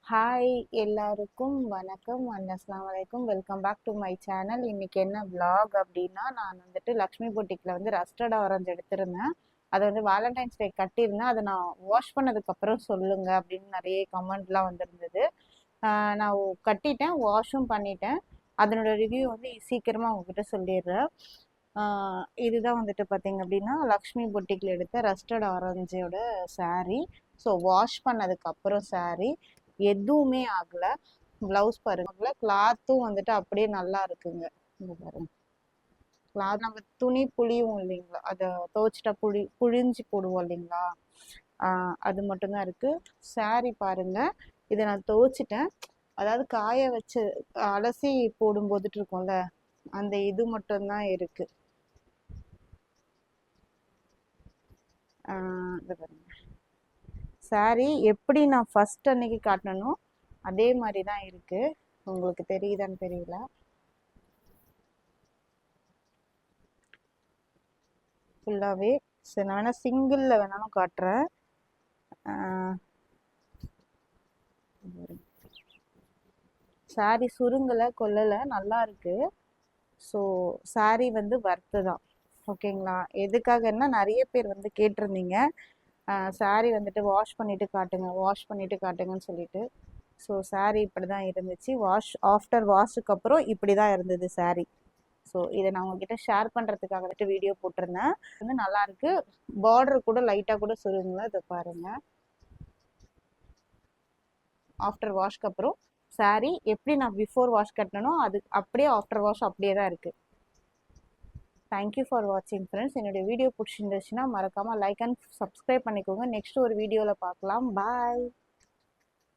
Hi எல்லாருக்கும் வணக்கம் and அஸ்ஸலாமு அலைக்கும். Welcome back to my channel. இன்னைக்கு என்ன vlog அப்படின்னா, நான் வந்துட்டு லக்ஷ்மி பொட்டிக்கில் வந்து ரஸ்டர்ட் ஆரஞ்சு எடுத்திருந்தேன். அதை வந்து வேலண்டைன்ஸ் டே கட்டியிருந்தேன். அதை நான் வாஷ் பண்ணதுக்கப்புறம் சொல்லுங்க அப்படின்னு நிறைய கமெண்ட்லாம் வந்திருந்தது. நான் கட்டிட்டேன், வாஷும் பண்ணிட்டேன். அதனோட ரிவ்யூ வந்து சீக்கிரமாக உங்ககிட்ட சொல்லிடுறேன். இதுதான் வந்துட்டு பார்த்தீங்க அப்படின்னா லக்ஷ்மி பொட்டிக்கில் எடுத்த ரஸ்டர்ட் ஆரஞ்சோட saree. ஸோ வாஷ் பண்ணதுக்கப்புறம் saree எதுவுமே ஆகல. பிளவுஸ் பாருங்க, கிளாத்தும் வந்துட்டு அப்படியே நல்லா இருக்குங்க. இங்க பாருங்க, கிளாத் நம்ம துணி புளியும் இல்லைங்களா, அதை துவைச்சிட்டா புழிஞ்சு போடுவோம் இல்லைங்களா, அது மட்டும்தான் இருக்கு. saree பாருங்க, இதை நான் துவைச்சிட்டேன். அதாவது காய வச்சு அலசி போடும்போதுட்டு இருக்கும்ல, அந்த இது மட்டும்தான் இருக்கு. இது பாருங்க, saree எப்படி நான் ஃபர்ஸ்ட் அன்னைக்கு காட்டினனோ அதே மாதிரி தான் இருக்கு. உங்களுக்கு தெரியுதான்னு தெரியல. ஃபுல்லாகவே சரி, நான் வேணால் சிங்கிளில் வேணாலும் காட்டுறேன். saree சுருங்கலை கொல்லலை, நல்லா இருக்கு. ஸோ saree வந்து வர்த்து தான். ஓகேங்களா? எதுக்காகன்னா நிறைய பேர் வந்து கேட்டிருந்தீங்க saree வந்துட்டு வாஷ் பண்ணிட்டு காட்டுங்க, வாஷ் பண்ணிட்டு காட்டுங்கன்னு சொல்லிட்டு. ஸோ saree இப்படி தான் இருந்துச்சு. ஆஃப்டர் வாஷுக்கு அப்புறம் இப்படி தான் இருந்தது saree. ஸோ இதை நான் உங்ககிட்ட ஷேர் பண்ணுறதுக்காக வந்துட்டு வீடியோ போட்டிருந்தேன். வந்து நல்லா இருக்கு. பார்டர் கூட லைட்டாக கூட சுருங்கல. இதை பாருங்க, ஆஃப்டர் வாஷ்க்கு அப்புறம் saree எப்படி நான் பிஃபோர் வாஷ் கட்டினனோ அது அப்படியே ஆஃப்டர் வாஷ் அப்படியே தான் இருக்கு. தேங்க்யூ ஃபார் வாட்சிங் ஃப்ரெண்ட்ஸ். என்னுடைய வீடியோ பிடிச்சிருந்துச்சுன்னா மறக்காமல் லைக் அண்ட் சப்ஸ்கிரைப் பண்ணிக்கோங்க. நெக்ஸ்ட் ஒரு வீடியோவில் பார்க்கலாம். பாய்.